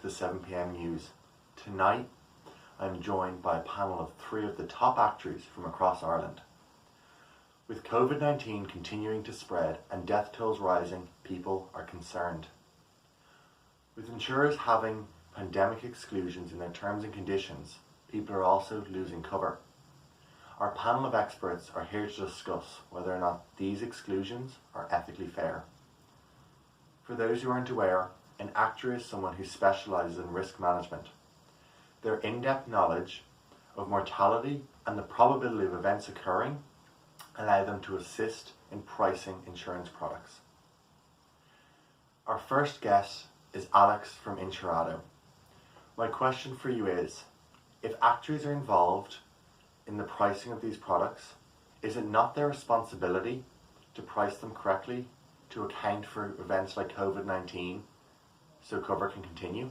the 7 p.m. news. Tonight, I'm joined by a panel of 3 of the top actuaries from across Ireland. With COVID-19 continuing to spread and death tolls rising, people are concerned. With insurers having pandemic exclusions in their terms and conditions, people are also losing cover. Our panel of experts are here to discuss whether or not these exclusions are ethically fair. For those who aren't aware, an actuary is someone who specialises in risk management. Their in-depth knowledge of mortality and the probability of events occurring allow them to assist in pricing insurance products. Our first guest is Alex from Insurado. My question for you is, if actuaries are involved in the pricing of these products, is it not their responsibility to price them correctly to account for events like COVID-19 so cover can continue?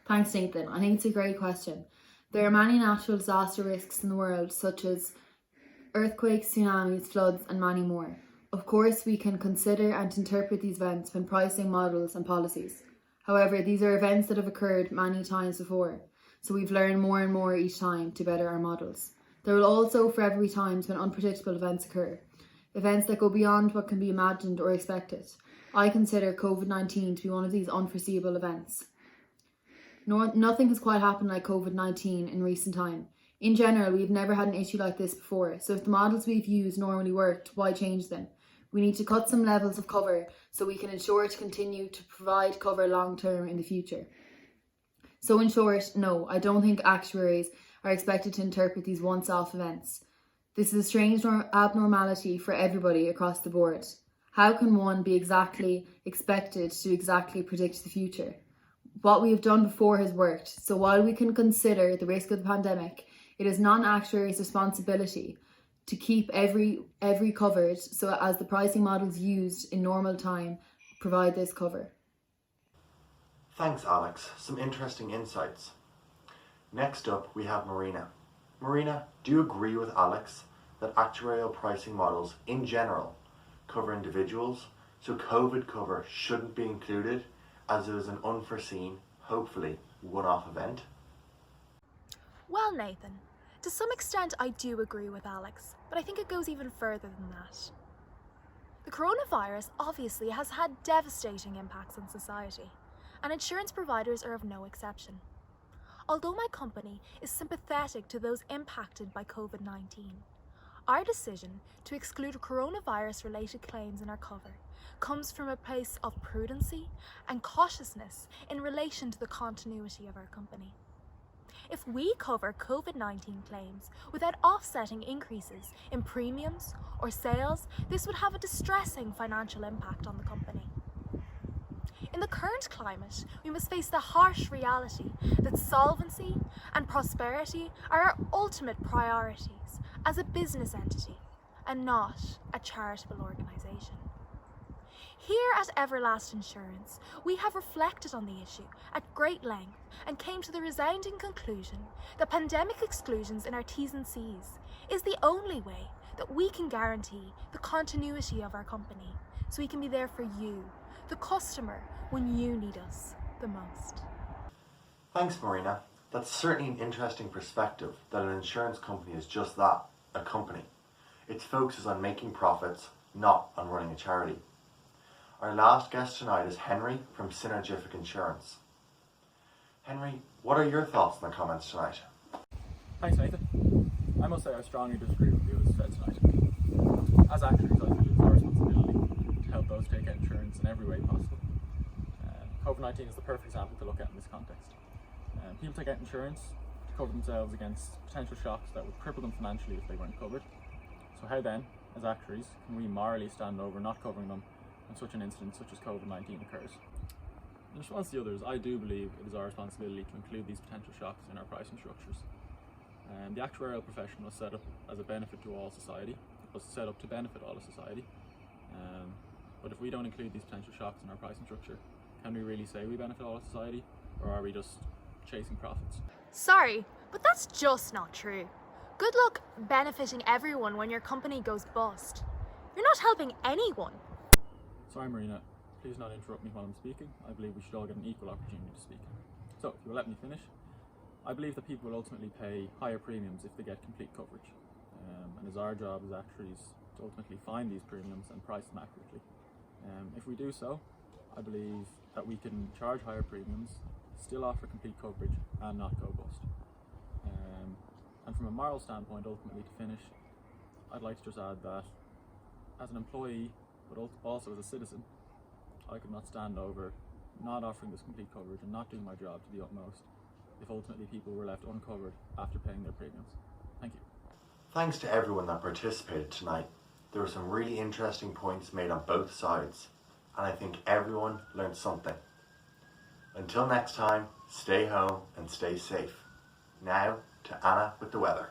Thanks, Nathan. I think it's a great question. There are many natural disaster risks in the world, such as earthquakes, tsunamis, floods, and many more. Of course, we can consider and interpret these events when pricing models and policies. However, these are events that have occurred many times before, so we've learned more and more each time to better our models. There will also forever be times when unpredictable events occur, events that go beyond what can be imagined or expected. I consider COVID-19 to be one of these unforeseeable events. Nothing has quite happened like COVID-19 in recent time. In general, we've never had an issue like this before, so if the models we've used normally worked, why change them? We need to cut some levels of cover so we can ensure to continue to provide cover long term in the future. So in short, no, I don't think actuaries are expected to interpret these once-off events. This is a strange abnormality for everybody across the board. How can one be exactly expected to exactly predict the future? What we have done before has worked, so while we can consider the risk of the pandemic, it is non-actuaries' responsibility to keep every covered so as the pricing models used in normal time provide this cover. Thanks, Alex. Some interesting insights. Next up, we have Marina. Marina, do you agree with Alex that actuarial pricing models in general cover individuals, so COVID cover shouldn't be included as it is an unforeseen, hopefully, one-off event? Well, Nathan, to some extent I do agree with Alex, but I think it goes even further than that. The coronavirus obviously has had devastating impacts on society, and insurance providers are of no exception. Although my company is sympathetic to those impacted by COVID-19, our decision to exclude coronavirus-related claims in our cover comes from a place of prudency and cautiousness in relation to the continuity of our company. If we cover COVID-19 claims without offsetting increases in premiums or sales, this would have a distressing financial impact on the company. In the current climate, we must face the harsh reality that solvency and prosperity are our ultimate priorities as a business entity and not a charitable organisation. Here at Everlast Insurance, we have reflected on the issue at great length and came to the resounding conclusion that pandemic exclusions in our T's and C's is the only way that we can guarantee the continuity of our company, so we can be there for you, the customer, when you need us the most. Thanks, Marina. That's certainly an interesting perspective that an insurance company is just that, a company. Its focus is on making profits, not on running a charity. Our last guest tonight is Henry from Synergific Insurance. Henry, what are your thoughts on the comments tonight? Thanks, Nathan. I must say I strongly disagree with you as said tonight. As actuaries, I feel it's our responsibility to help those take out insurance in every way possible. COVID-19 is the perfect example to look at in this context. People take out insurance to cover themselves against potential shocks that would cripple them financially if they weren't covered. So how then, as actuaries, can we morally stand over not covering them when such an incident such as COVID-19 occurs? In response to the others, I do believe it is our responsibility to include these potential shocks in our pricing structures. The actuarial profession was set up as a benefit to all society. It was set up to benefit all of society. But if we don't include these potential shocks in our pricing structure, can we really say we benefit all of society, or are we just chasing profits? Sorry, but that's just not true. Good luck benefiting everyone when your company goes bust. You're not helping anyone. Sorry, Marina, please not interrupt me while I'm speaking. I believe we should all get an equal opportunity to speak. So, if you will let me finish, I believe that people will ultimately pay higher premiums if they get complete coverage. And it's our job as actuaries to ultimately find these premiums and price them accurately. If we do so, I believe that we can charge higher premiums, still offer complete coverage, and not go bust. And from a moral standpoint, ultimately to finish, I'd like to just add that as an employee, but also as a citizen, I could not stand over not offering this complete coverage and not doing my job to the utmost if ultimately people were left uncovered after paying their premiums. Thank you. Thanks to everyone that participated tonight. There were some really interesting points made on both sides, and I think everyone learned something. Until next time, stay home and stay safe. Now to Anna with the weather.